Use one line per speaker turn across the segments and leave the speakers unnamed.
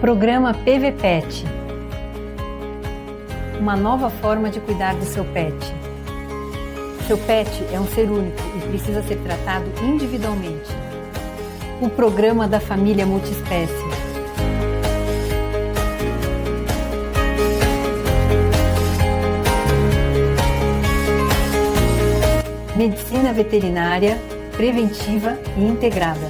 Programa PVPet. Uma nova forma de cuidar do seu pet. Seu pet é um ser único e precisa ser tratado individualmente. O programa da família multiespécie. Medicina veterinária, preventiva e integrada.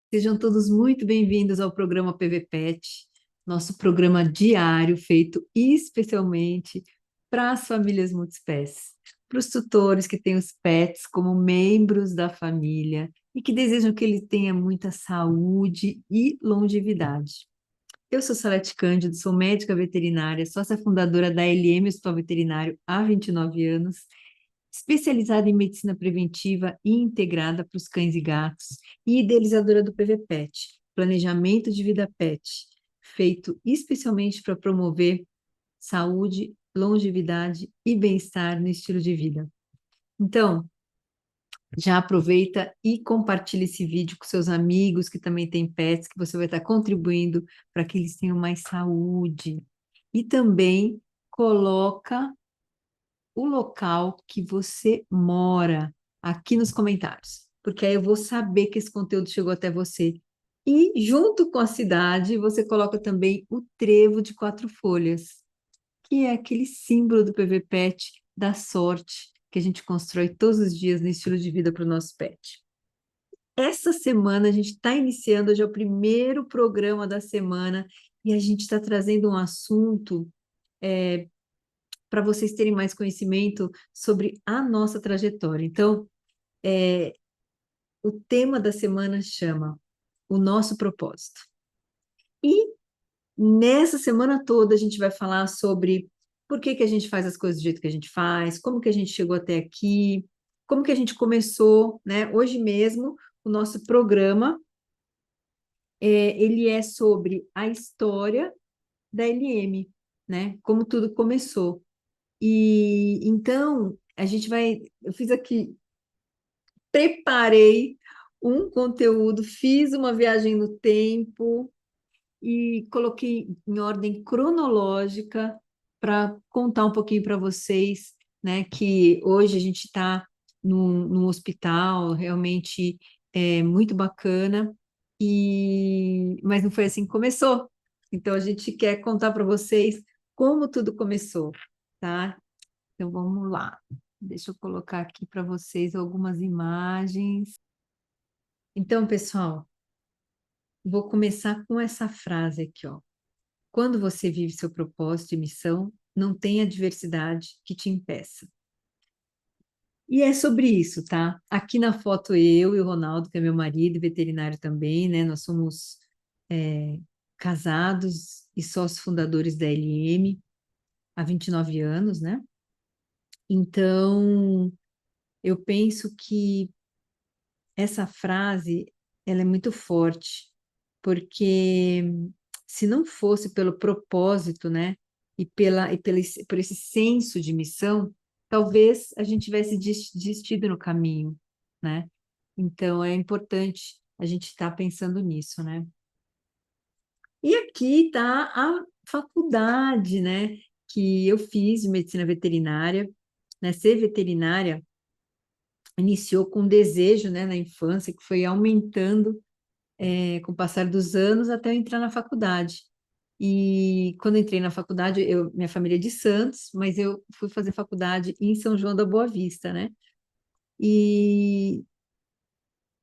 Sejam todos muito bem-vindos ao programa PVPet, nosso programa diário feito especialmente para as famílias multiespécies, para os tutores que têm os pets como membros da família e que desejam que ele tenha muita saúde e longevidade. Eu sou Salete Cândido, sou médica veterinária, sócia fundadora da LM Hospital Veterinário há 29 anos, especializada em medicina preventiva e integrada para os cães e gatos, e idealizadora do PVPet, Planejamento de Vida Pet, feito especialmente para promover saúde, longevidade e bem-estar no estilo de vida. Então, já aproveita e compartilha esse vídeo com seus amigos que também têm pets, que você vai estar contribuindo para que eles tenham mais saúde. E também coloca o local que você mora aqui nos comentários, porque aí eu vou saber que esse conteúdo chegou até você. E junto com a cidade, você coloca também o trevo de 4 folhas, que é aquele símbolo do PVPet, da sorte que a gente constrói todos os dias no estilo de vida para o nosso pet. Essa semana a gente está iniciando, hoje é o primeiro programa da semana, e a gente está trazendo um assunto para vocês terem mais conhecimento sobre a nossa trajetória. Então, o tema da semana chama O Nosso Propósito. E nessa semana toda a gente vai falar sobre por que a gente faz as coisas do jeito que a gente faz, como que a gente chegou até aqui, como que a gente começou, né? Hoje mesmo, o nosso programa, ele é sobre a história da LM, né? Como tudo começou. E então, eu fiz aqui, preparei um conteúdo, fiz uma viagem no tempo e coloquei em ordem cronológica para contar um pouquinho para vocês, né, que hoje a gente está num hospital realmente muito bacana, mas não foi assim que começou. Então, a gente quer contar para vocês como tudo começou, tá? Então, vamos lá. Deixa eu colocar aqui para vocês algumas imagens. Então, pessoal, vou começar com essa frase aqui, ó. Quando você vive seu propósito e missão, não tem adversidade que te impeça. E é sobre isso, tá? Aqui na foto eu e o Ronaldo, que é meu marido, veterinário também, né? Nós somos casados e sócios fundadores da LM há 29 anos, né? Então, eu penso que essa frase, ela é muito forte, porque se não fosse pelo propósito, né, por esse senso de missão, talvez a gente tivesse desistido no caminho, né? Então, é importante a gente estar pensando nisso, né? E aqui está a faculdade, né, que eu fiz de medicina veterinária, né? Ser veterinária iniciou com um desejo, né, na infância, que foi aumentando com o passar dos anos até eu entrar na faculdade. E quando eu entrei na faculdade, minha família é de Santos, mas eu fui fazer faculdade em São João da Boa Vista, né? E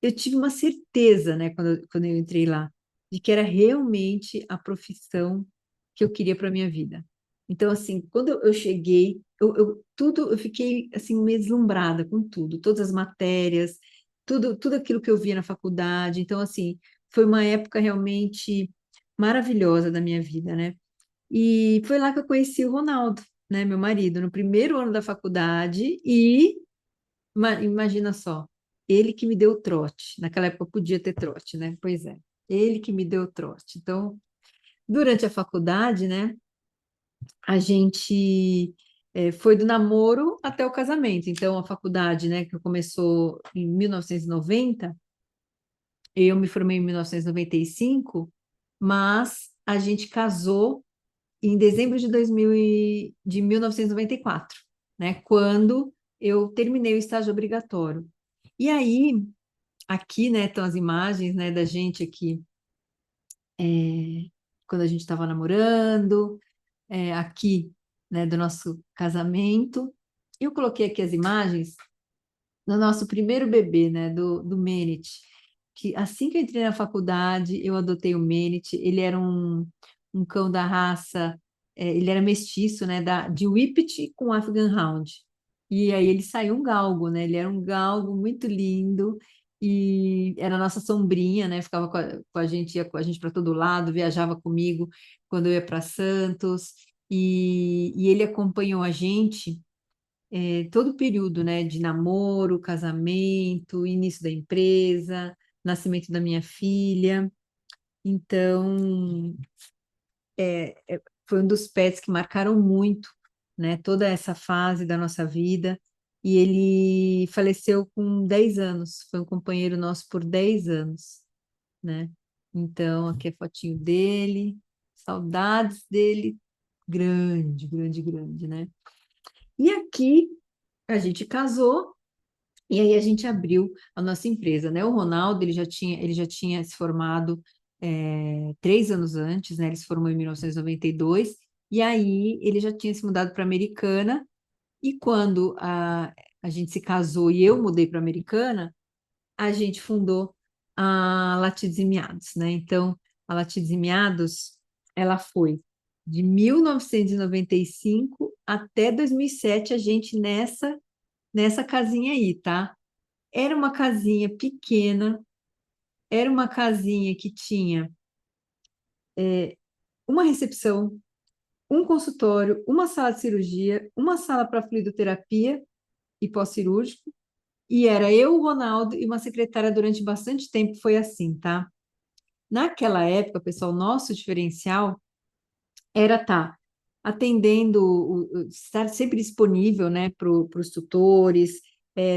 eu tive uma certeza, né, quando eu entrei lá, de que era realmente a profissão que eu queria para minha vida. Então, assim, quando eu cheguei, eu fiquei, assim, meio deslumbrada com tudo, todas as matérias, tudo aquilo que eu via na faculdade. Então, assim, foi uma época realmente maravilhosa da minha vida, né? E foi lá que eu conheci o Ronaldo, né, meu marido, no primeiro ano da faculdade, e imagina só, ele que me deu o trote. Naquela época eu podia ter trote, né? Pois é, ele que me deu o trote. Então, durante a faculdade, né, a gente foi do namoro até o casamento. Então, a faculdade, né, que começou em 1990, Eu me formei em 1995, mas a gente casou em dezembro de 1994, né? Quando eu terminei o estágio obrigatório. E aí, aqui, né, estão as imagens, né, da gente aqui, quando a gente estava namorando, aqui, né, do nosso casamento. Eu coloquei aqui as imagens do nosso primeiro bebê, né, do Merit, que assim que eu entrei na faculdade, eu adotei o Merit. Ele era um cão da raça, ele era mestiço, né, de Whippet com Afghan Hound. E aí ele saiu um galgo, né? Ele era um galgo muito lindo e era a nossa sombrinha, né? Ficava com a gente, ia com a gente para todo lado, viajava comigo quando eu ia para Santos. E ele acompanhou a gente todo o período, né, de namoro, casamento, início da empresa, nascimento da minha filha. Então, foi um dos pets que marcaram muito, né, toda essa fase da nossa vida. E ele faleceu com 10 anos, foi um companheiro nosso por 10 anos, né? Então, aqui é fotinho dele, saudades dele, grande, grande, grande, né? E aqui a gente casou. E aí a gente abriu a nossa empresa, né? O Ronaldo, ele já tinha se formado 3 anos antes, né? Ele se formou em 1992, e aí ele já tinha se mudado para Americana, e quando a gente se casou e eu mudei para Americana, a gente fundou a Latidos e Miados, né? Então, a Latidos e Miados, ela foi de 1995 até 2007, a gente nessa casinha aí, tá? Era uma casinha pequena, era uma casinha que tinha uma recepção, um consultório, uma sala de cirurgia, uma sala para fluidoterapia e pós-cirúrgico, e era eu, o Ronaldo e uma secretária durante bastante tempo, foi assim, tá? Naquela época, pessoal, nosso diferencial era estar atendendo, estar sempre disponível, né, para os tutores,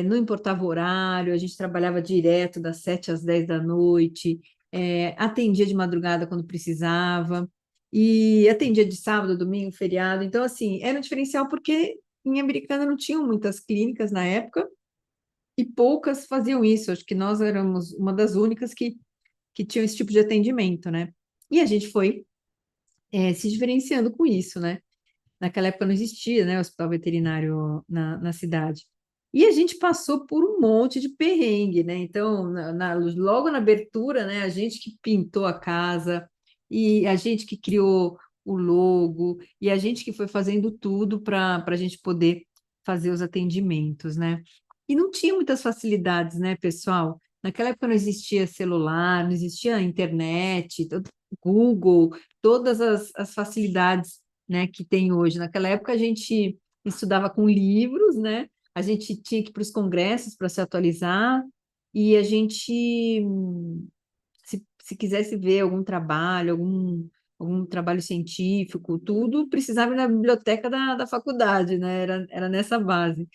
não importava o horário, a gente trabalhava direto das 7 às 10 da noite, atendia de madrugada quando precisava, e atendia de sábado, domingo, feriado. Então, assim, era um diferencial porque em Americana não tinham muitas clínicas na época, e poucas faziam isso. Acho que nós éramos uma das únicas que tinham esse tipo de atendimento, né? E a gente foi se diferenciando com isso, né? Naquela época não existia, né, hospital veterinário na cidade. E a gente passou por um monte de perrengue, né? Então, logo na abertura, né, a gente que pintou a casa, e a gente que criou o logo, e a gente que foi fazendo tudo para a gente poder fazer os atendimentos, né? E não tinha muitas facilidades, né, pessoal? Naquela época não existia celular, não existia internet, Google, todas as facilidades, né, que tem hoje. Naquela época a gente estudava com livros, né? A gente tinha que ir para os congressos para se atualizar, e a gente, se quisesse ver algum trabalho científico, tudo precisava ir na biblioteca da faculdade, né? Era nessa base.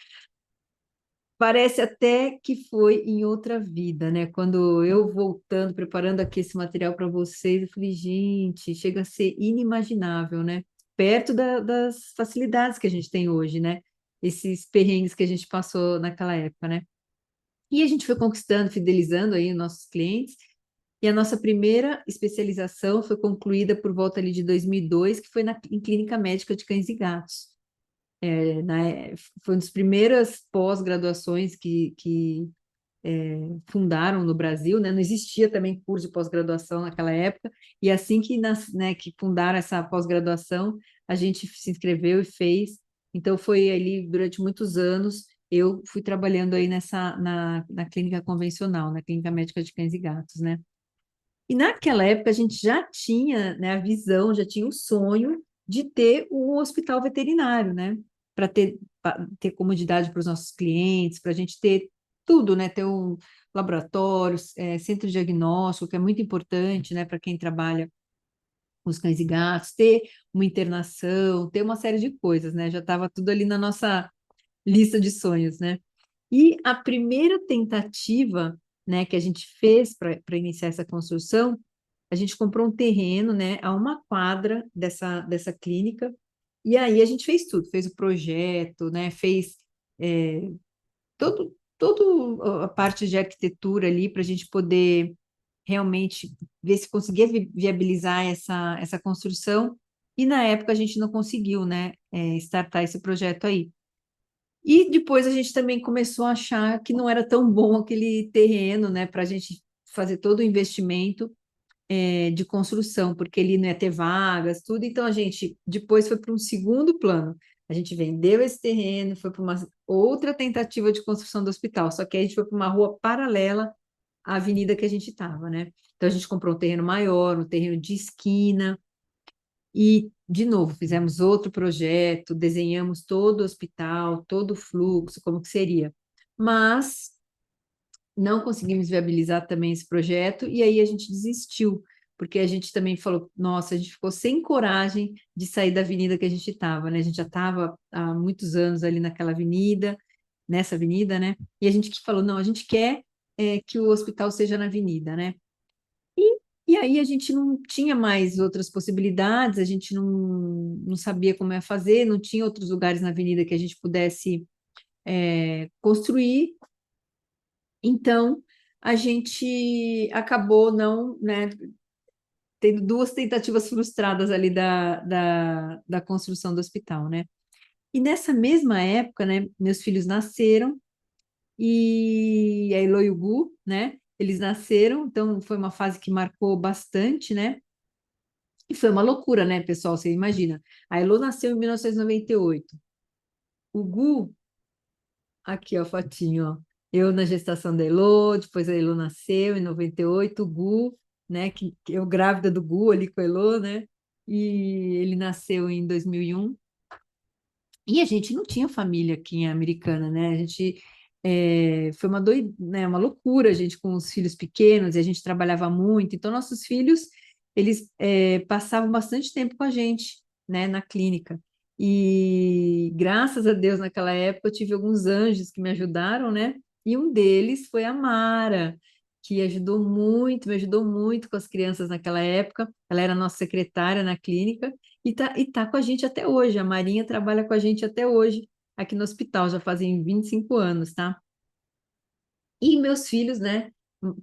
Parece até que foi em outra vida, né? Quando eu voltando, preparando aqui esse material para vocês, eu falei, gente, chega a ser inimaginável, né? Perto das facilidades que a gente tem hoje, né? Esses perrengues que a gente passou naquela época, né? E a gente foi conquistando, fidelizando aí os nossos clientes. E a nossa primeira especialização foi concluída por volta ali de 2002, que foi em clínica médica de cães e gatos. Foi uma das primeiras pós-graduações que fundaram no Brasil, né? Não existia também curso de pós-graduação naquela época, e assim que fundaram essa pós-graduação, a gente se inscreveu e fez. Então, foi ali durante muitos anos, eu fui trabalhando aí na clínica convencional, na clínica médica de cães e gatos, né? E naquela época a gente já tinha, né, a visão, já tinha o sonho de ter um hospital veterinário, né? Para ter comodidade para os nossos clientes, para a gente ter tudo, né? Ter um laboratório, centro diagnóstico, que é muito importante, né, para quem trabalha com os cães e gatos, ter uma internação, ter uma série de coisas, né? Já estava tudo ali na nossa lista de sonhos, né? E a primeira tentativa né, que a gente fez para iniciar essa construção, a gente comprou um terreno, né, a uma quadra dessa clínica, e aí a gente fez tudo, fez o projeto, né, fez todo a parte de arquitetura ali para a gente poder realmente ver se conseguia viabilizar essa construção, e na época a gente não conseguiu, né, startar esse projeto aí. E depois a gente também começou a achar que não era tão bom aquele terreno, né, para a gente fazer todo o investimento de construção, porque ele não ia ter vagas, tudo. Então a gente depois foi para um segundo plano. A gente vendeu esse terreno, foi para uma outra tentativa de construção do hospital, só que aí a gente foi para uma rua paralela à avenida que a gente estava, né? Então a gente comprou um terreno maior, um terreno de esquina, e, de novo, fizemos outro projeto, desenhamos todo o hospital, todo o fluxo, como que seria. Mas não conseguimos viabilizar também esse projeto, e aí a gente desistiu, porque a gente também falou, nossa, a gente ficou sem coragem de sair da avenida que a gente estava, né? A gente já estava há muitos anos ali naquela avenida, nessa avenida, né? E a gente que falou, não, a gente quer que o hospital seja na avenida, né? E aí a gente não tinha mais outras possibilidades, a gente não sabia como ia fazer, não tinha outros lugares na avenida que a gente pudesse construir. Então, a gente acabou não, né, tendo duas tentativas frustradas ali da construção do hospital, né? E nessa mesma época, né, meus filhos nasceram, e a Elo e o Gu, né, eles nasceram, então foi uma fase que marcou bastante, né? E foi uma loucura, né, pessoal? Você imagina. A Elo nasceu em 1998. O Gu, aqui, ó, fotinho, ó. Eu na gestação da Elo, depois a Elo nasceu em 98, o Gu, né, que eu grávida do Gu ali com a Elo, né? E ele nasceu em 2001. E a gente não tinha família aqui em Americana, né? A gente foi né, uma loucura, a gente com os filhos pequenos, e a gente trabalhava muito. Então, nossos filhos, eles passavam bastante tempo com a gente, né, na clínica. E graças a Deus, naquela época, eu tive alguns anjos que me ajudaram, né? E um deles foi a Mara, que ajudou muito, me ajudou muito com as crianças naquela época. Ela era nossa secretária na clínica. E tá com a gente até hoje. A Marinha trabalha com a gente até hoje, aqui no hospital, já fazem 25 anos, tá? E meus filhos, né?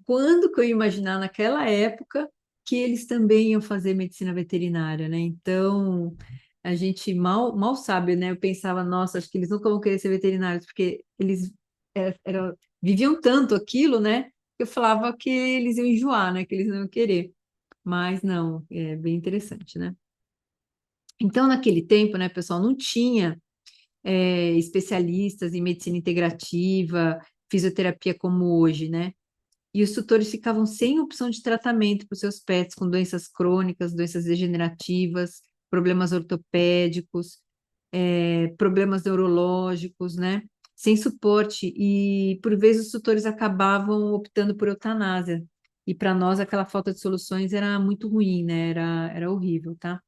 Quando que eu ia imaginar naquela época que eles também iam fazer medicina veterinária, né? Então, a gente mal sabe, né? Eu pensava, nossa, acho que eles nunca vão querer ser veterinários, porque eles viviam tanto aquilo, né? Que eu falava que eles iam enjoar, né? Que eles não iam querer. Mas não, é bem interessante, né? Então, naquele tempo, né, pessoal, não tinha especialistas em medicina integrativa, fisioterapia como hoje, né? E os tutores ficavam sem opção de tratamento para os seus pets com doenças crônicas, doenças degenerativas, problemas ortopédicos, problemas neurológicos, né? Sem suporte. E, por vezes, os tutores acabavam optando por eutanásia. E para nós, aquela falta de soluções era muito ruim, né? Era horrível, tá?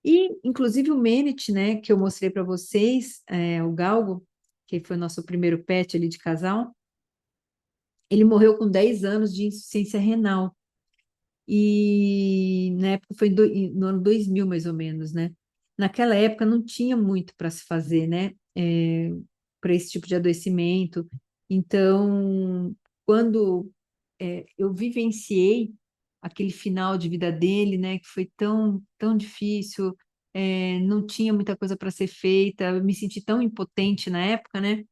E, inclusive, o Menet, né, que eu mostrei para vocês, o Galgo, que foi o nosso primeiro pet ali de casal, ele morreu com 10 anos de insuficiência renal. E na época foi no ano 2000, mais ou menos, né? Naquela época não tinha muito para se fazer, né? Para esse tipo de adoecimento. Então, quando eu vivenciei aquele final de vida dele, né, que foi tão difícil, não tinha muita coisa para ser feita, eu me senti tão impotente na época, né?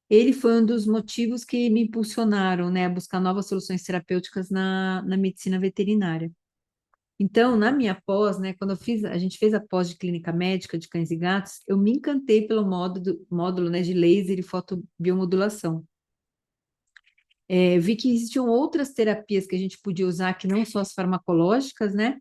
Ele foi um dos motivos que me impulsionaram, né, a buscar novas soluções terapêuticas na medicina veterinária. Então, na minha pós, né, quando a gente fez a pós de clínica médica de cães e gatos, eu me encantei pelo módulo, né, de laser e fotobiomodulação. Vi que existiam outras terapias que a gente podia usar, que não só as farmacológicas, né?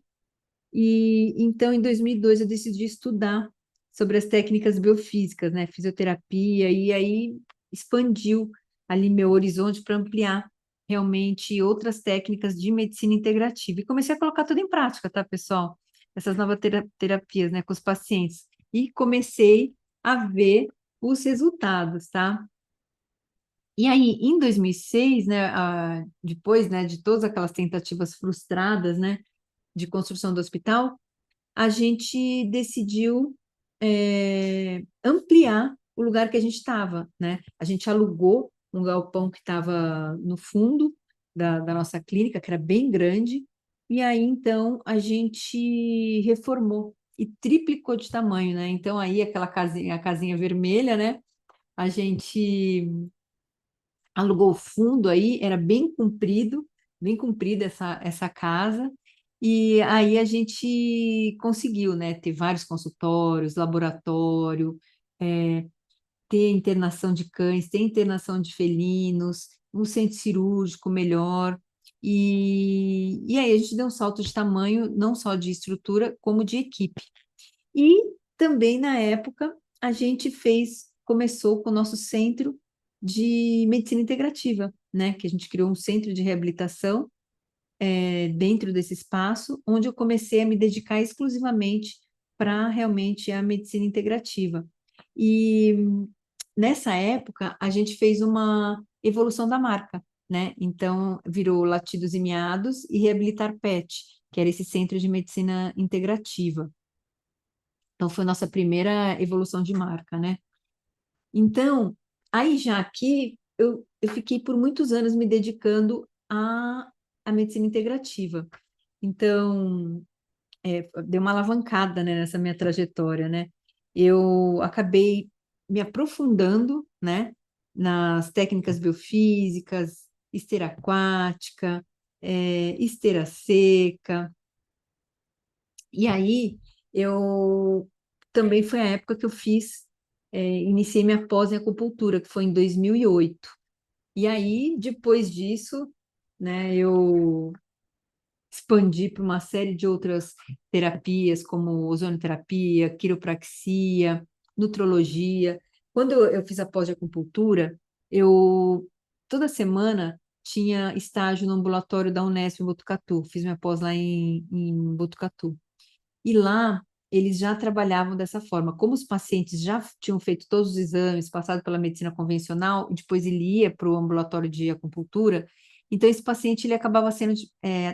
E então, em 2002, eu decidi estudar sobre as técnicas biofísicas, né? Fisioterapia, e aí expandiu ali meu horizonte para ampliar realmente outras técnicas de medicina integrativa. E comecei a colocar tudo em prática, tá, pessoal? Essas novas terapias, né, com os pacientes. E comecei a ver os resultados, tá? E aí, em 2006, né, depois, né, de todas aquelas tentativas frustradas, né, de construção do hospital, a gente decidiu ampliar o lugar que a gente estava, né? A gente alugou um galpão que estava no fundo da nossa clínica, que era bem grande, e aí então a gente reformou e triplicou de tamanho, né? Então aí aquela casinha, a casinha vermelha, né? A gente alugou o fundo aí, era bem comprida essa casa, e aí a gente conseguiu, né, ter vários consultórios, laboratório, é, ter internação de cães, ter internação de felinos, um centro cirúrgico melhor, e aí a gente deu um salto de tamanho, não só de estrutura, como de equipe. E também na época a gente começou com o nosso centro de medicina integrativa, né? Que a gente criou um centro de reabilitação dentro desse espaço, onde eu comecei a me dedicar exclusivamente para realmente a medicina integrativa. E nessa época a gente fez uma evolução da marca, né? Então virou Latidos e Miados e Reabilitar Pet, que era esse centro de medicina integrativa. Então, foi nossa primeira evolução de marca, né? Então, aí já aqui, eu fiquei por muitos anos me dedicando à medicina integrativa. Então, deu uma alavancada, né, nessa minha trajetória, né? Eu acabei me aprofundando, né, nas técnicas biofísicas, esteira aquática, esteira seca, e aí, eu também foi a época que eu iniciei minha pós em acupuntura, que foi em 2008. E aí, depois disso, né, eu expandi para uma série de outras terapias, como ozonoterapia, quiropraxia, nutrologia. Quando eu fiz a pós de acupuntura, eu toda semana tinha estágio no ambulatório da Unesp em Botucatu. Fiz minha pós lá em Botucatu. E lá eles já trabalhavam dessa forma. Como os pacientes já tinham feito todos os exames, passado pela medicina convencional, e depois ele ia para o ambulatório de acupuntura, então esse paciente ele acabava sendo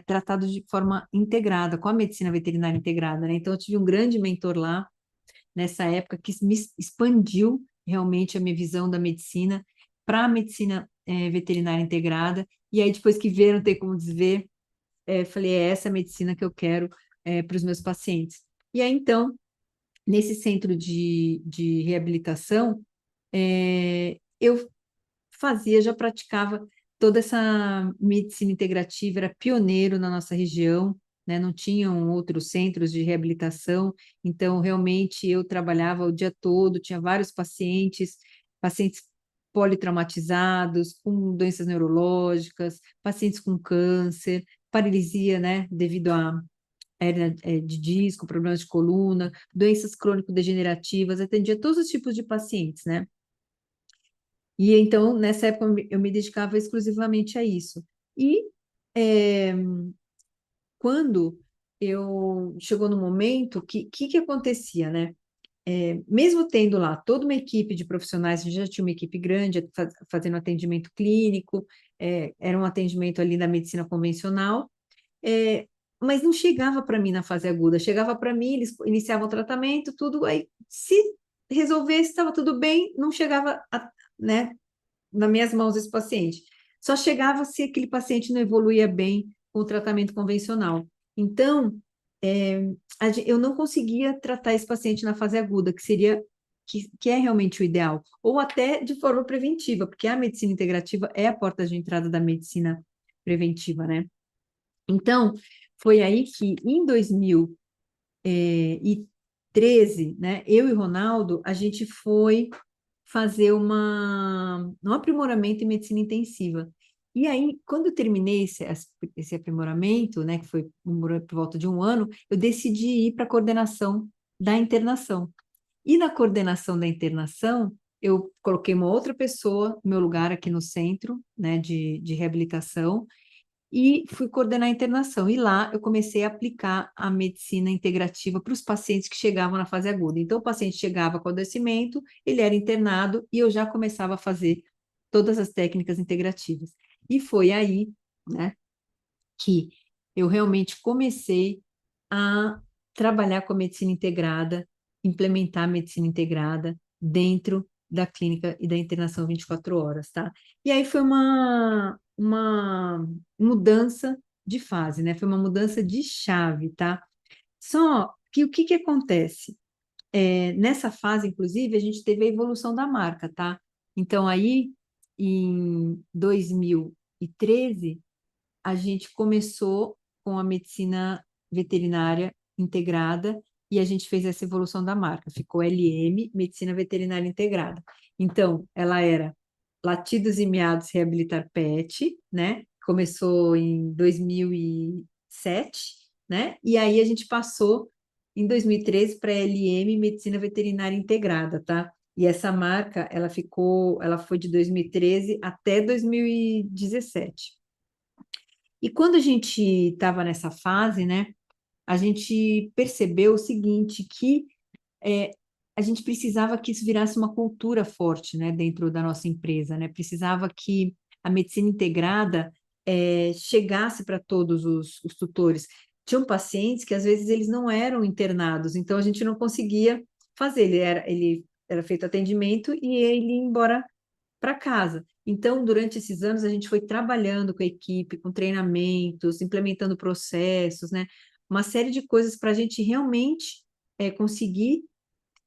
tratado de forma integrada, com a medicina veterinária integrada, né? Então eu tive um grande mentor lá, nessa época, que me expandiu realmente a minha visão da medicina para a medicina veterinária integrada, e aí depois que ver, tem como desver, falei, é essa a medicina que eu quero para os meus pacientes. E aí, então, nesse centro de reabilitação, eu já praticava toda essa medicina integrativa, era pioneiro na nossa região, né? Não tinham outros centros de reabilitação, então realmente eu trabalhava o dia todo, tinha vários pacientes politraumatizados, com doenças neurológicas, pacientes com câncer, paralisia, né, devido a hérnia de disco, problemas de coluna, doenças crônico-degenerativas, atendia todos os tipos de pacientes, né? E então, nessa época, eu me dedicava exclusivamente a isso. E é, quando eu chegou no momento que acontecia, né? Mesmo tendo lá toda uma equipe de profissionais, a gente já tinha uma equipe grande fazendo atendimento clínico, era um atendimento ali da medicina convencional, é, mas não chegava para mim na fase aguda, chegava para mim, eles iniciavam o tratamento, tudo, aí se resolvesse, estava tudo bem, não chegava, né, nas minhas mãos esse paciente. Só chegava se aquele paciente não evoluía bem com o tratamento convencional. Então, eu não conseguia tratar esse paciente na fase aguda, que é realmente o ideal, ou até de forma preventiva, porque a medicina integrativa é a porta de entrada da medicina preventiva, né? Então, foi aí que, em 2013, né, eu e o Ronaldo, a gente foi fazer um aprimoramento em medicina intensiva. E aí, quando eu terminei esse aprimoramento, né, que foi por volta de um ano, eu decidi ir para a coordenação da internação. E na coordenação da internação, eu coloquei uma outra pessoa no meu lugar aqui no centro, né, de reabilitação, e fui coordenar a internação. E lá eu comecei a aplicar a medicina integrativa para os pacientes que chegavam na fase aguda. Então, o paciente chegava com adoecimento, ele era internado e eu já começava a fazer todas as técnicas integrativas. E foi aí, né, que eu realmente comecei a trabalhar com a medicina integrada, implementar a medicina integrada dentro da clínica e da internação 24 horas, tá? E aí foi uma mudança de fase, né? Foi uma mudança de chave, tá? Só que o que que acontece? Nessa fase, inclusive, a gente teve a evolução da marca, tá? Então, aí, em 2013, a gente começou com a medicina veterinária integrada e a gente fez essa evolução da marca. Ficou LM, Medicina Veterinária Integrada. Então, ela era Latidos e Miados Reabilitar Pet, né? Começou em 2007, né? E aí a gente passou em 2013 para LM, Medicina Veterinária Integrada, tá? E essa marca, ela foi de 2013 até 2017. E quando a gente estava nessa fase, né, a gente percebeu o seguinte, que é, a gente precisava que isso virasse uma cultura forte, né, dentro da nossa empresa, né, precisava que a medicina integrada chegasse para todos os tutores. Tinham pacientes que às vezes eles não eram internados, então a gente não conseguia fazer, ele era feito atendimento e ele ia embora para casa. Então, durante esses anos, a gente foi trabalhando com a equipe, com treinamentos, implementando processos, né? Uma série de coisas para a gente realmente conseguir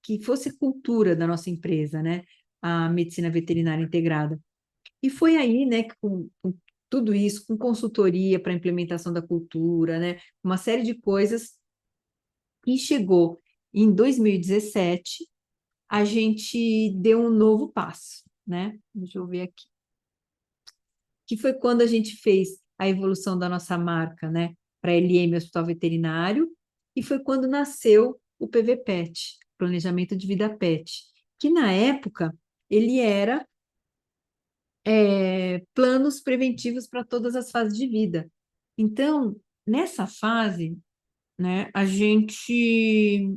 que fosse cultura da nossa empresa, né? A medicina veterinária integrada. E foi aí, né, que com tudo isso, com consultoria para implementação da cultura, né? Uma série de coisas, e chegou em 2017, a gente deu um novo passo, né? Deixa eu ver aqui, que foi quando a gente fez a evolução da nossa marca, né, para LM Hospital Veterinário, e foi quando nasceu o PVPET, Planejamento de Vida PET, que na época ele era planos preventivos para todas as fases de vida. Então, nessa fase, né, a gente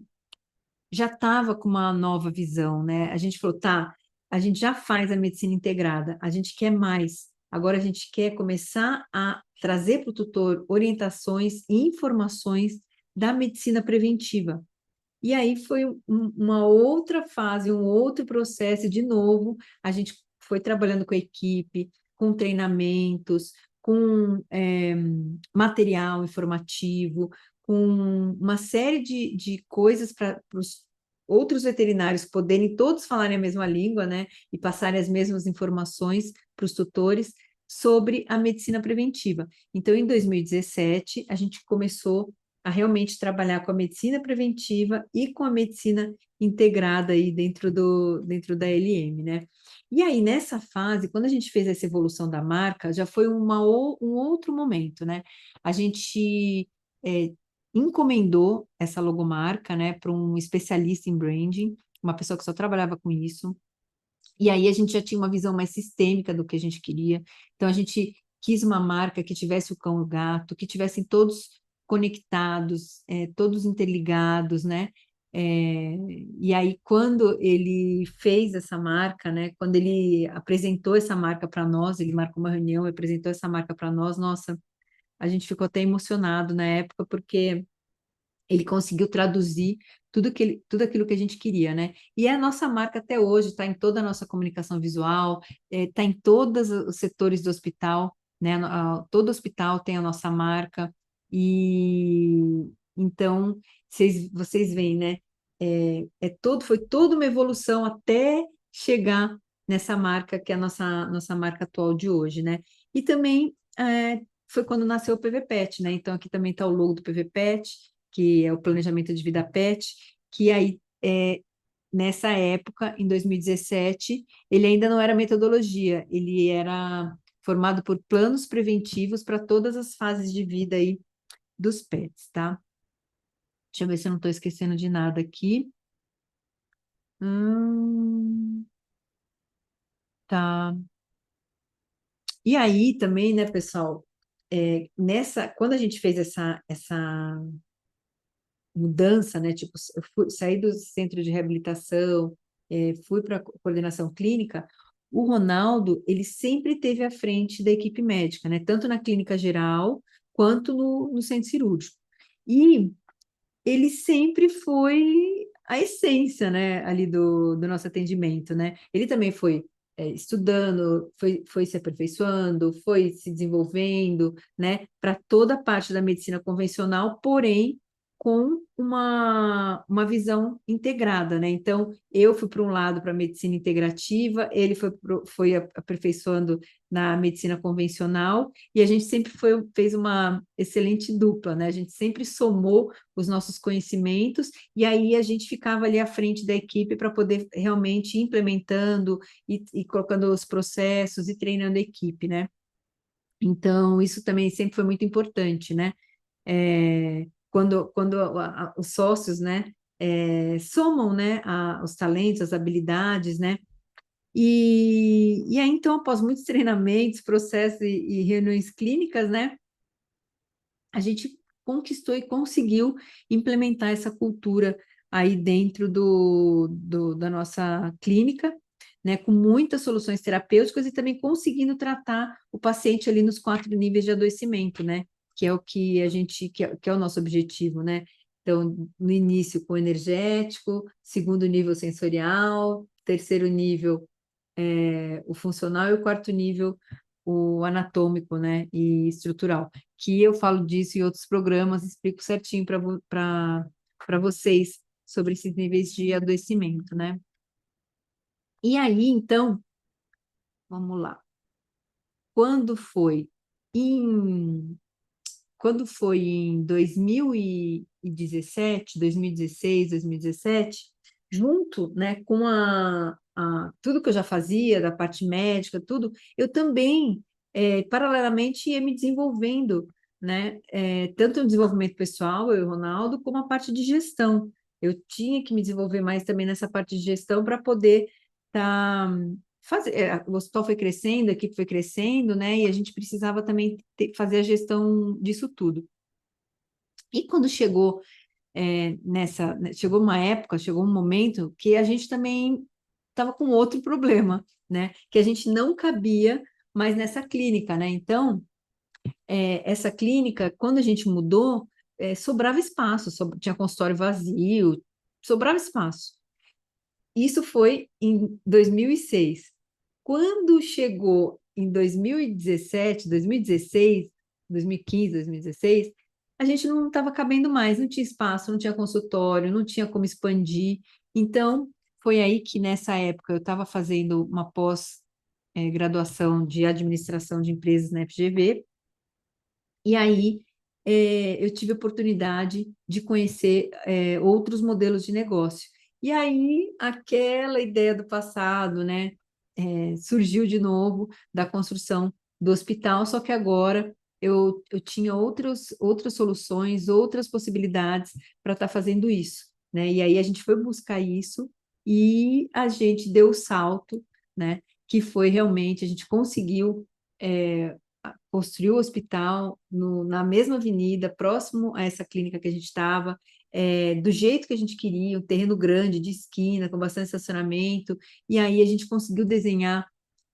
já estava com uma nova visão, né? A gente falou, tá, a gente já faz a medicina integrada, a gente quer mais. Agora a gente quer começar a trazer para o tutor orientações e informações da medicina preventiva. E aí foi uma outra fase, um outro processo, de novo, a gente foi trabalhando com a equipe, com treinamentos, com material informativo, com uma série de coisas para os outros veterinários poderem todos falarem a mesma língua, né, e passarem as mesmas informações para os tutores sobre a medicina preventiva. Então, em 2017, a gente começou a realmente trabalhar com a medicina preventiva e com a medicina integrada aí dentro da LM, né? E aí, nessa fase, quando a gente fez essa evolução da marca, já foi um outro momento, né? A gente encomendou essa logomarca, né, para um especialista em branding, uma pessoa que só trabalhava com isso. E aí a gente já tinha uma visão mais sistêmica do que a gente queria. Então a gente quis uma marca que tivesse o cão e o gato, que tivessem todos conectados, todos interligados, né? E aí quando ele fez essa marca, né? Quando ele apresentou essa marca para nós, ele marcou uma reunião e apresentou essa marca para nós, nossa, a gente ficou até emocionado na época, porque ele conseguiu traduzir tudo aquilo que a gente queria, né? E é a nossa marca até hoje, está em toda a nossa comunicação visual, está em todos os setores do hospital, né? Todo hospital tem a nossa marca, e então vocês veem, né? Foi toda uma evolução até chegar nessa marca, que é a nossa marca atual de hoje, né? E também foi quando nasceu o PVPet, né? Então aqui também está o logo do PVPet, que é o planejamento de vida PET, que aí, nessa época, em 2017, ele ainda não era metodologia, ele era formado por planos preventivos para todas as fases de vida aí dos pets, tá? Deixa eu ver se eu não estou esquecendo de nada aqui. Tá. E aí também, né, pessoal, quando a gente fez essa mudança, né? Tipo, saí do centro de reabilitação, fui para a coordenação clínica. o Ronaldo, ele sempre esteve à frente da equipe médica, né? Tanto na clínica geral quanto no centro cirúrgico. E ele sempre foi a essência, né, ali do nosso atendimento, né? Ele também foi estudando, foi se aperfeiçoando, foi se desenvolvendo, né, para toda a parte da medicina convencional, porém com uma visão integrada, né? Então, eu fui para um lado para a medicina integrativa, ele foi aperfeiçoando na medicina convencional, e a gente sempre fez uma excelente dupla, né? A gente sempre somou os nossos conhecimentos, e aí a gente ficava ali à frente da equipe para poder realmente ir implementando e colocando os processos e treinando a equipe, né? Então, isso também sempre foi muito importante, né? Quando os sócios, né, somam, né, os talentos, as habilidades, né? E aí, então, após muitos treinamentos, processos e reuniões clínicas, né, a gente conquistou e conseguiu implementar essa cultura aí dentro da nossa clínica, né, com muitas soluções terapêuticas e também conseguindo tratar o paciente ali nos 4 níveis de adoecimento, né, que é o que a gente, que é o nosso objetivo, né? Então, no início com energético, segundo nível sensorial, terceiro nível o funcional e o quarto nível o anatômico, né, e estrutural, que eu falo disso em outros programas, explico certinho para vocês sobre esses níveis de adoecimento, né? E aí, então, vamos lá. Quando foi em quando foi em 2017, 2016, 2017, junto, né, com tudo que eu já fazia, da parte médica, tudo, eu também, paralelamente, ia me desenvolvendo, né, tanto no desenvolvimento pessoal, eu e o Ronaldo, como a parte de gestão. Eu tinha que me desenvolver mais também nessa parte de gestão para poder estar o hospital foi crescendo, a equipe foi crescendo, né? E a gente precisava também fazer a gestão disso tudo. E quando chegou chegou uma época, chegou um momento que a gente também estava com outro problema, né? Que a gente não cabia mais nessa clínica, né? Então, essa clínica, quando a gente mudou, sobrava espaço, tinha consultório vazio, sobrava espaço. Isso foi em 2006. Quando chegou em 2017, 2016, 2015, 2016, a gente não estava cabendo mais, não tinha espaço, não tinha consultório, não tinha como expandir. Então, foi aí que nessa época eu estava fazendo uma pós-graduação de administração de empresas na FGV, e aí eu tive a oportunidade de conhecer outros modelos de negócio. E aí aquela ideia do passado, né, surgiu de novo da construção do hospital, só que agora eu tinha outras soluções, outras possibilidades para estar fazendo isso, né? E aí a gente foi buscar isso e a gente deu o salto, né? Que foi realmente, a gente conseguiu construiu o hospital na mesma avenida, próximo a essa clínica que a gente estava, do jeito que a gente queria, um terreno grande, de esquina, com bastante estacionamento, e aí a gente conseguiu desenhar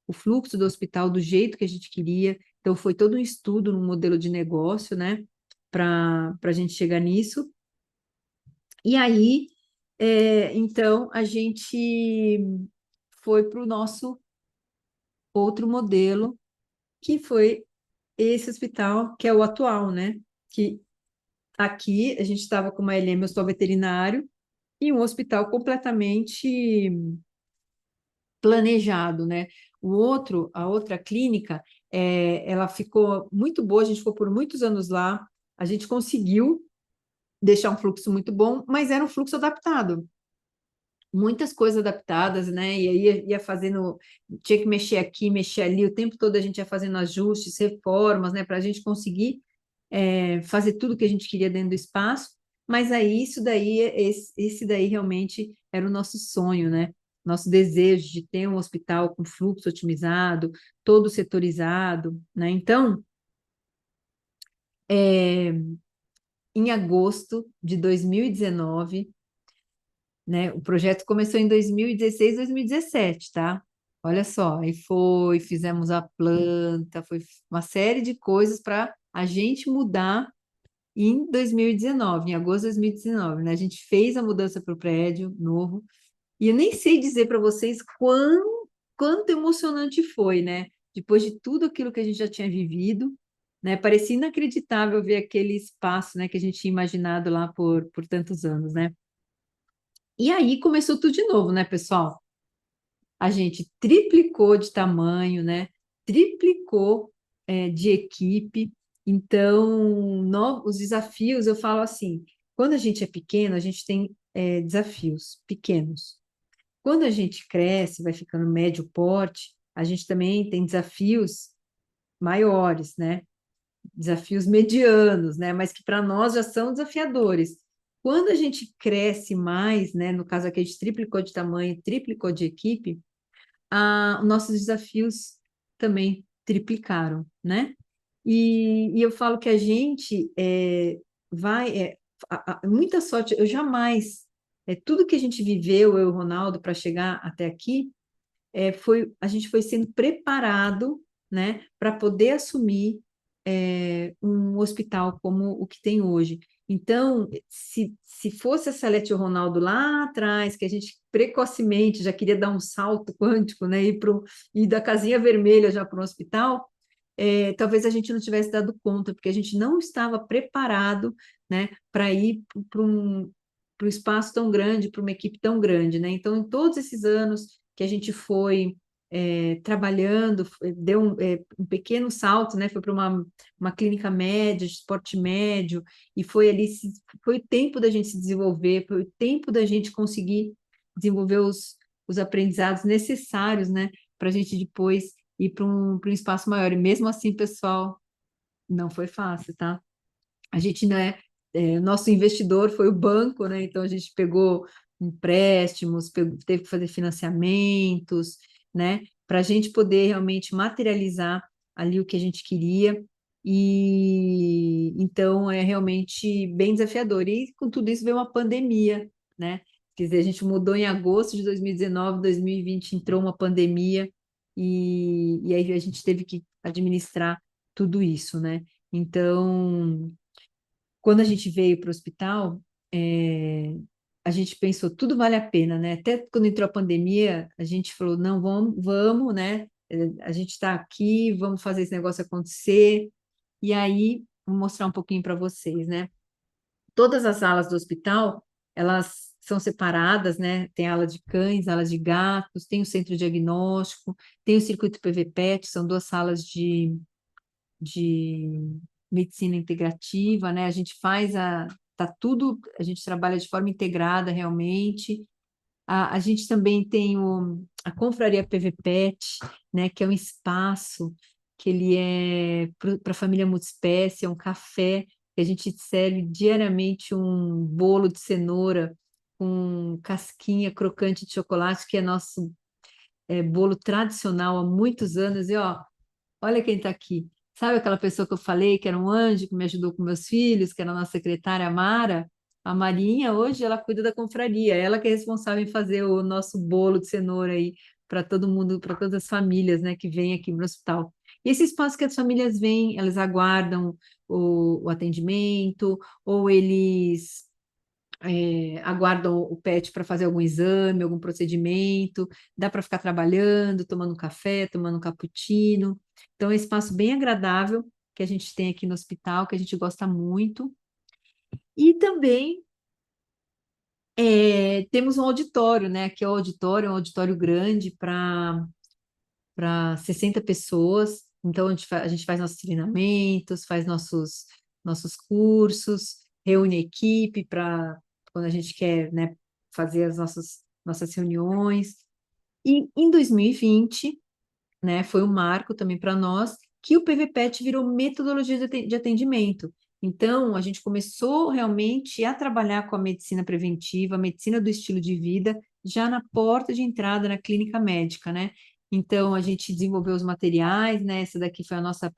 o fluxo do hospital do jeito que a gente queria, então foi todo um estudo no modelo de negócio, né, para a gente chegar nisso, e aí, então, a gente foi para o nosso outro modelo, que foi esse hospital, que é o atual, né? Que aqui a gente estava com uma LM, hospital veterinário, e um hospital completamente planejado, né? A outra clínica, ela ficou muito boa, a gente ficou por muitos anos lá, a gente conseguiu deixar um fluxo muito bom, mas era um fluxo adaptado. Muitas coisas adaptadas, né? E aí ia fazendo, tinha que mexer aqui, mexer ali, o tempo todo a gente ia fazendo ajustes, reformas, né? Para a gente conseguir fazer tudo que a gente queria dentro do espaço, mas aí isso daí, esse daí realmente era o nosso sonho, né? Nosso desejo de ter um hospital com fluxo otimizado, todo setorizado, né? Então, em agosto de 2019, né? O projeto começou em 2016, 2017, tá? Olha só, fizemos a planta, foi uma série de coisas para a gente mudar em 2019, em agosto de 2019, né? A gente fez a mudança para o prédio novo, e eu nem sei dizer para vocês quanto emocionante foi, né? Depois de tudo aquilo que a gente já tinha vivido, né? Parecia inacreditável ver aquele espaço, né, que a gente tinha imaginado lá por tantos anos, né? E aí começou tudo de novo, né, pessoal? A gente triplicou de tamanho, né? Triplicou de equipe. Então, os desafios, eu falo assim, quando a gente é pequeno, a gente tem desafios pequenos. Quando a gente cresce, vai ficando médio porte, a gente também tem desafios maiores, né? Desafios medianos, né? Mas que para nós já são desafiadores. Quando a gente cresce mais, né? No caso aqui, a gente triplicou de tamanho, triplicou de equipe, nossos desafios também triplicaram, né? E eu falo que a gente muita sorte, eu jamais, tudo que a gente viveu, eu e o Ronaldo, para chegar até aqui, a gente foi sendo preparado, né, para poder assumir um hospital como o que tem hoje. Então, se fosse a Salete e o Ronaldo lá atrás, que a gente precocemente já queria dar um salto quântico, né, ir da casinha vermelha já para o hospital, talvez a gente não tivesse dado conta, porque a gente não estava preparado, né, para ir para um espaço tão grande, para uma equipe tão grande, né? Então, em todos esses anos que a gente foi trabalhando, deu um pequeno salto, né? Foi para uma clínica média, de esporte médio, e foi ali, foi o tempo da gente se desenvolver, foi o tempo da gente conseguir desenvolver os aprendizados necessários, né? Para a gente depois ir para um espaço maior. E mesmo assim, pessoal, não foi fácil, tá? A gente, né, nosso investidor foi o banco, né? Então a gente pegou empréstimos, teve que fazer financiamentos, né? Para a gente poder realmente materializar ali o que a gente queria. E então é realmente bem desafiador. E com tudo isso veio uma pandemia, né? Quer dizer, a gente mudou em agosto de 2019, 2020 entrou uma pandemia, e aí a gente teve que administrar tudo isso, né? Então, quando a gente veio para o hospital, a gente pensou, tudo vale a pena, né? Até quando entrou a pandemia, a gente falou, não, vamos, né? A gente está aqui, vamos fazer esse negócio acontecer. E aí, vou mostrar um pouquinho para vocês, né? Todas as salas do hospital, elas são separadas, né? Tem ala de cães, ala de gatos, tem o centro diagnóstico, tem o circuito PV-PET, são duas salas de medicina integrativa, né? A gente tá tudo, a gente trabalha de forma integrada realmente. A gente também tem a Confraria PVPet, né? Que é um espaço que ele é para a família multiespécie, é um café que a gente serve diariamente um bolo de cenoura com casquinha crocante de chocolate, que é nosso bolo tradicional há muitos anos. E ó, olha quem está aqui. Sabe aquela pessoa que eu falei que era um anjo que me ajudou com meus filhos, que era a nossa secretária Mara? A Marinha, hoje, ela cuida da confraria. Ela que é responsável em fazer o nosso bolo de cenoura aí para todo mundo, para todas as famílias, né, que vêm aqui no hospital. E esse espaço que as famílias vêm, elas aguardam o atendimento, ou eles aguardam o PET para fazer algum exame, algum procedimento, dá para ficar trabalhando, tomando um café, tomando um cappuccino. Então, é um espaço bem agradável que a gente tem aqui no hospital, que a gente gosta muito. E também temos um auditório, né? Aqui é o auditório, é um auditório grande para 60 pessoas. Então, a gente faz nossos treinamentos, faz nossos cursos, reúne a equipe para quando a gente quer, né, fazer as nossas reuniões. E em 2020, né, foi um marco também para nós, que o PVPET virou metodologia de atendimento. Então, a gente começou realmente a trabalhar com a medicina preventiva, a medicina do estilo de vida, já na porta de entrada na clínica médica, né? Então, a gente desenvolveu os materiais, né? Essa daqui foi a nossa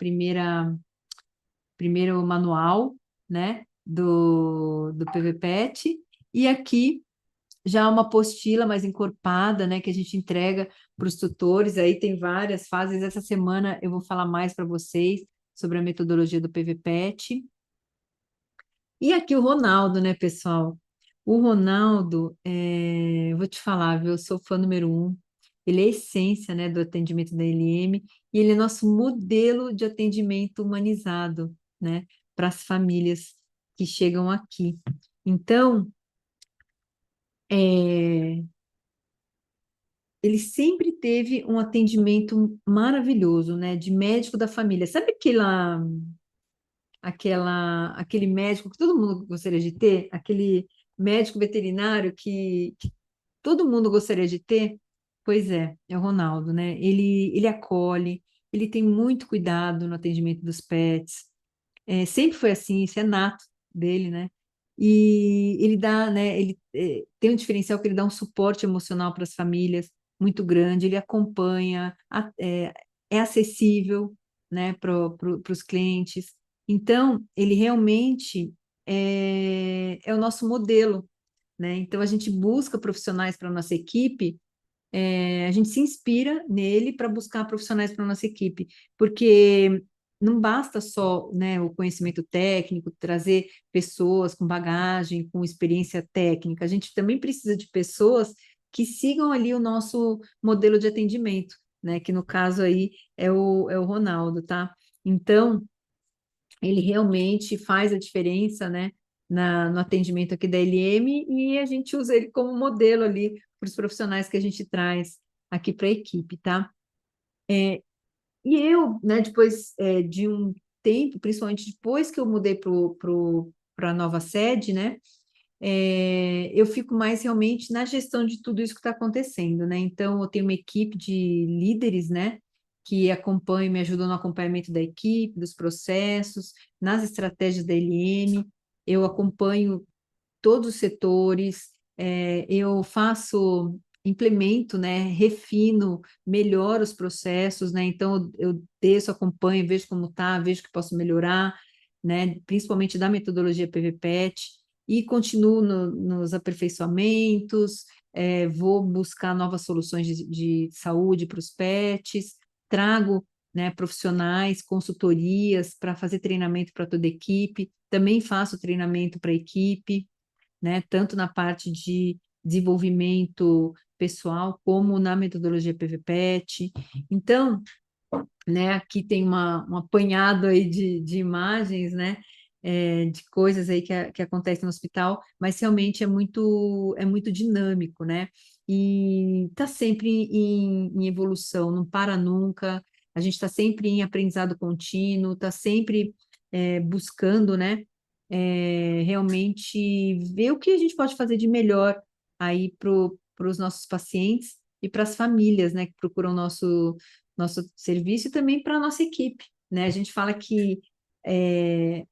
primeiro manual, né? Do PVPET. E aqui já uma apostila mais encorpada, né, que a gente entrega para os tutores. Aí tem várias fases. Essa semana eu vou falar mais para vocês sobre a metodologia do PVPET. E aqui o Ronaldo, né, pessoal? O Ronaldo, eu vou te falar, viu? Eu sou fã número um. Ele é a essência, né, do atendimento da LM e ele é nosso modelo de atendimento humanizado, né, para as famílias que chegam aqui. Então, é, ele sempre teve um atendimento maravilhoso, né, de médico da família. Sabe aquele médico que todo mundo gostaria de ter? Aquele médico veterinário que todo mundo gostaria de ter? Pois é o Ronaldo, né? Ele acolhe, ele tem muito cuidado no atendimento dos pets. Sempre foi assim, isso é nato dele, né? E ele dá, né? Ele tem um diferencial que ele dá um suporte emocional para as famílias muito grande, ele acompanha, é acessível, né, para os clientes. Então, ele realmente é o nosso modelo, né? Então, a gente busca profissionais para a nossa equipe, a gente se inspira nele para buscar profissionais para a nossa equipe, porque não basta só, né, o conhecimento técnico, trazer pessoas com bagagem, com experiência técnica, a gente também precisa de pessoas que sigam ali o nosso modelo de atendimento, né, que no caso aí é o Ronaldo, tá? Então, ele realmente faz a diferença, né, no atendimento aqui da LM e a gente usa ele como modelo ali para os profissionais que a gente traz aqui para a equipe, tá? E eu, né, depois de um tempo, principalmente depois que eu mudei para a nova sede, né, eu fico mais realmente na gestão de tudo isso que está acontecendo, né? Então, eu tenho uma equipe de líderes, né, que acompanham, me ajudam no acompanhamento da equipe, dos processos, nas estratégias da LM. Eu acompanho todos os setores, eu faço, implemento, né, refino, melhoro os processos, né, então eu desço, acompanho, vejo como está, vejo que posso melhorar, né, principalmente da metodologia PVPET, e continuo nos aperfeiçoamentos, vou buscar novas soluções de saúde para os pets, trago, né, profissionais, consultorias para fazer treinamento para toda a equipe, também faço treinamento para a equipe, né? Tanto na parte de desenvolvimento pessoal, como na metodologia PVPET. Então, né, aqui tem um apanhado aí de imagens, né? De coisas aí que acontecem no hospital, mas realmente é muito dinâmico, né? E está sempre em evolução, não para nunca, a gente está sempre em aprendizado contínuo, está sempre buscando, né? Realmente ver o que a gente pode fazer de melhor aí para os nossos pacientes e para as famílias, né, que procuram nosso serviço e também para a nossa equipe, né? A gente fala que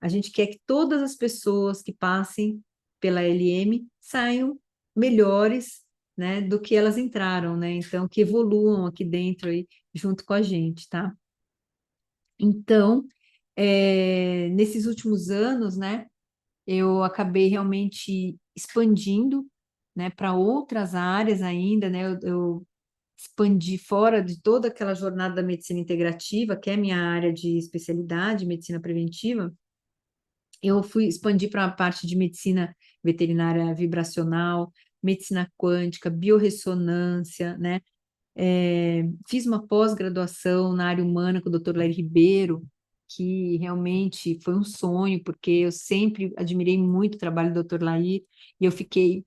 a gente quer que todas as pessoas que passem pela LM saiam melhores, né, do que elas entraram, né? Então, que evoluam aqui dentro aí junto com a gente, tá? Então, nesses últimos anos, né, eu acabei realmente expandindo, né, para outras áreas ainda, né? Eu expandi fora de toda aquela jornada da medicina integrativa, que é a minha área de especialidade, medicina preventiva. Eu fui expandir para a parte de medicina veterinária vibracional, medicina quântica, biorressonância, né? Fiz uma pós-graduação na área humana com o Dr. Lair Ribeiro, que realmente foi um sonho, porque eu sempre admirei muito o trabalho do Dr. Lair, e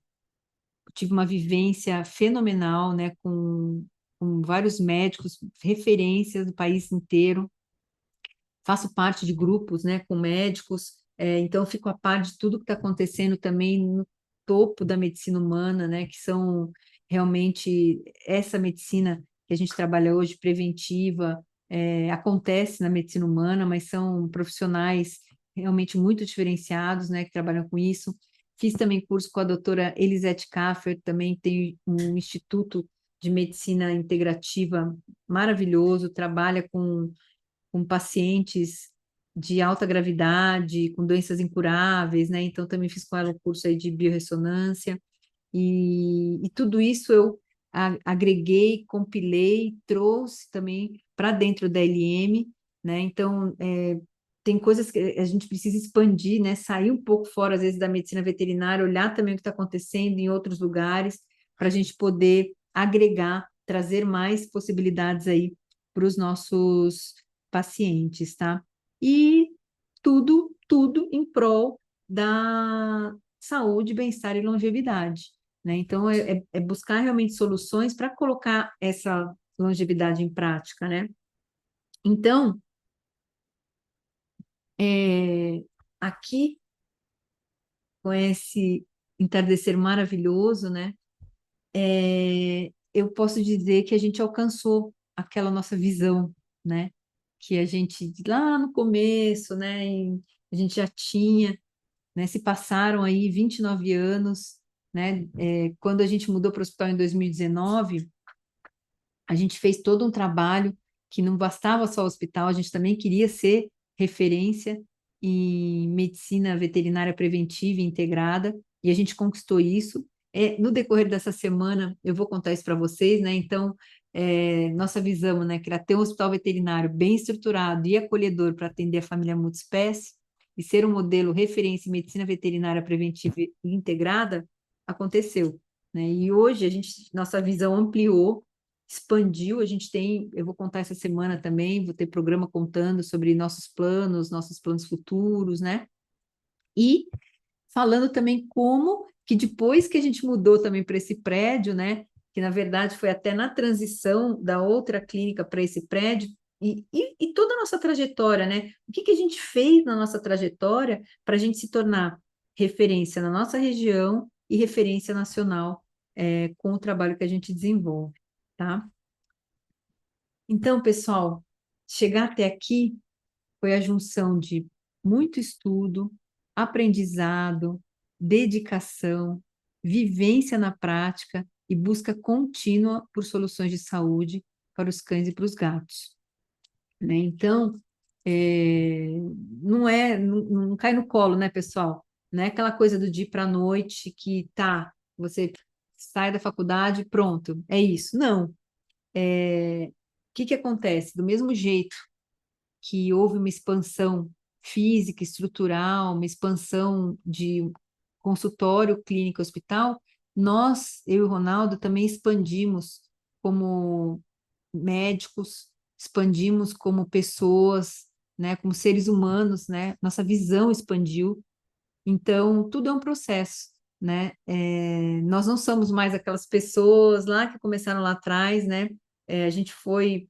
tive uma vivência fenomenal, né, com vários médicos, referências do país inteiro. Faço parte de grupos, né, com médicos, então fico a par de tudo que está acontecendo também no topo da medicina humana, né, que são realmente essa medicina que a gente trabalha hoje, preventiva, acontece na medicina humana, mas são profissionais realmente muito diferenciados, né, que trabalham com isso. Fiz também curso com a doutora Elisete Kaffer, também tem um instituto de medicina integrativa maravilhoso, trabalha com pacientes de alta gravidade, com doenças incuráveis, né? Então também fiz com ela um curso aí de biorressonância. E tudo isso eu agreguei, compilei, trouxe também para dentro da LM, né? Então, tem coisas que a gente precisa expandir, né? Sair um pouco fora, às vezes, da medicina veterinária, olhar também o que está acontecendo em outros lugares, para a gente poder agregar, trazer mais possibilidades aí para os nossos pacientes, tá? E tudo em prol da saúde, bem-estar e longevidade, né? Então, é buscar realmente soluções para colocar essa longevidade em prática, né? Então, aqui, com esse entardecer maravilhoso, né? Eu posso dizer que a gente alcançou aquela nossa visão, né? Que a gente, lá no começo, né? A gente já tinha, né? Se passaram aí 29 anos, né? Quando a gente mudou para o hospital em 2019, a gente fez todo um trabalho que não bastava só o hospital, a gente também queria ser referência em medicina veterinária preventiva e integrada, e a gente conquistou isso. No decorrer dessa semana, eu vou contar isso para vocês, né? Então, nossa visão, né, que era ter um hospital veterinário bem estruturado e acolhedor para atender a família multiespécie e ser um modelo referência em medicina veterinária preventiva e integrada, aconteceu, né? E hoje nossa visão ampliou, expandiu, a gente tem, eu vou contar essa semana também, vou ter programa contando sobre nossos planos futuros, né? E falando também como que depois que a gente mudou também para esse prédio, né? Que na verdade foi até na transição da outra clínica para esse prédio, e toda a nossa trajetória, né? O que a gente fez na nossa trajetória para a gente se tornar referência na nossa região e referência nacional, com o trabalho que a gente desenvolve, tá? Então, pessoal, chegar até aqui foi a junção de muito estudo, aprendizado, dedicação, vivência na prática e busca contínua por soluções de saúde para os cães e para os gatos, né? Então, não cai no colo, né, pessoal? Não é aquela coisa do dia para a noite que você sai da faculdade, pronto, é isso. Não. O que acontece? Do mesmo jeito que houve uma expansão física, estrutural, uma expansão de consultório, clínica, hospital, eu e o Ronaldo, também expandimos como médicos, expandimos como pessoas, né, como seres humanos, né? Nossa visão expandiu. Então, tudo é um processo, né? Nós não somos mais aquelas pessoas lá que começaram lá atrás, né? A gente foi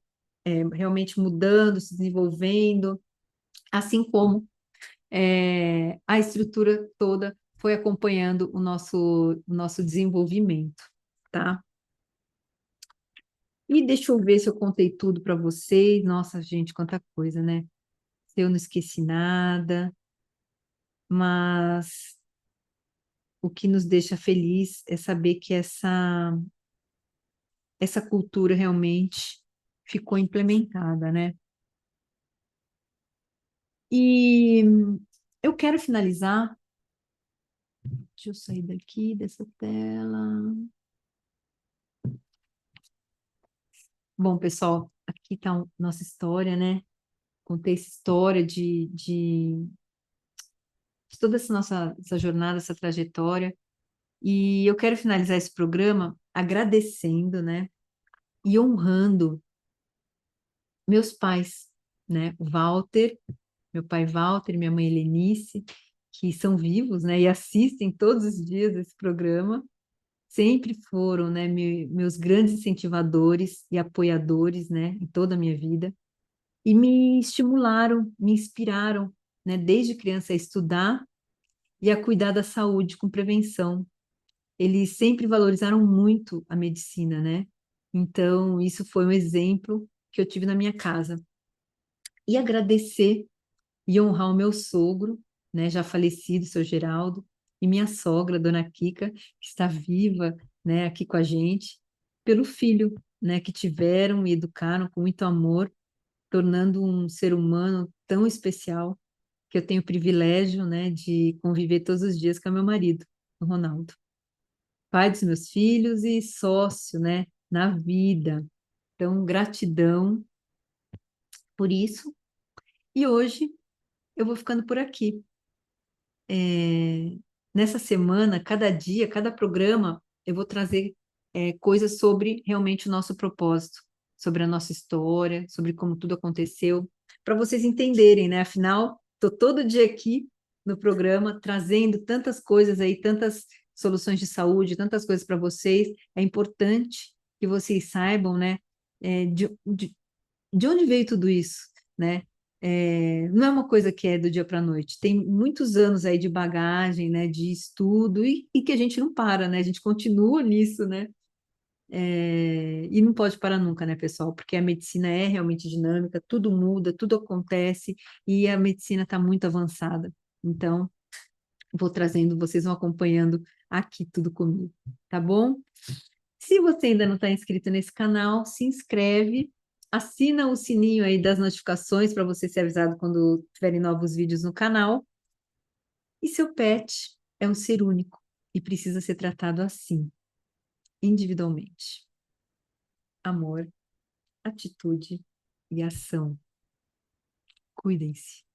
realmente mudando, se desenvolvendo, assim como a estrutura toda foi acompanhando o nosso desenvolvimento, tá? E deixa eu ver se eu contei tudo para vocês. Nossa, gente, quanta coisa, né? Se eu não esqueci nada, mas o que nos deixa feliz é saber que essa cultura realmente ficou implementada, né? E eu quero finalizar. Deixa eu sair daqui dessa tela. Bom, pessoal, aqui está a nossa história, né? Contei essa história de toda essa jornada, essa trajetória. E eu quero finalizar esse programa agradecendo, né? E honrando meus pais, né? O Walter, meu pai Walter e minha mãe Helenice, que são vivos, né? E assistem todos os dias esse programa. Sempre foram, né? Meus grandes incentivadores e apoiadores, né? Em toda a minha vida. E me estimularam, me inspiraram, né, desde criança a estudar e a cuidar da saúde com prevenção. Eles sempre valorizaram muito a medicina, né? Então, isso foi um exemplo que eu tive na minha casa. E agradecer e honrar o meu sogro, né, já falecido, seu Geraldo, e minha sogra, dona Kika, que está viva, né, aqui com a gente, pelo filho, né, que tiveram e educaram com muito amor, tornando um ser humano tão especial que eu tenho o privilégio, né, de conviver todos os dias com meu marido, o Ronaldo. pai dos meus filhos e sócio, né, na vida. Então, gratidão por isso. E hoje eu vou ficando por aqui. Nessa semana, cada dia, cada programa, eu vou trazer coisas sobre realmente o nosso propósito, sobre a nossa história, sobre como tudo aconteceu, para vocês entenderem, né? Afinal, estou todo dia aqui no programa trazendo tantas coisas aí, tantas soluções de saúde, tantas coisas para vocês. É importante que vocês saibam, né? De onde veio tudo isso, né? Não é uma coisa que é do dia para a noite. Tem muitos anos aí de bagagem, né? De estudo e que a gente não para, né? A gente continua nisso, né? E não pode parar nunca, né, pessoal? Porque a medicina é realmente dinâmica, tudo muda, tudo acontece e a medicina está muito avançada. Então, vou trazendo, vocês vão acompanhando aqui tudo comigo, tá bom? Se você ainda não está inscrito nesse canal, se inscreve, assina o sininho aí das notificações para você ser avisado quando tiverem novos vídeos no canal. E seu pet é um ser único e precisa ser tratado assim, individualmente. Amor, atitude e ação. Cuidem-se.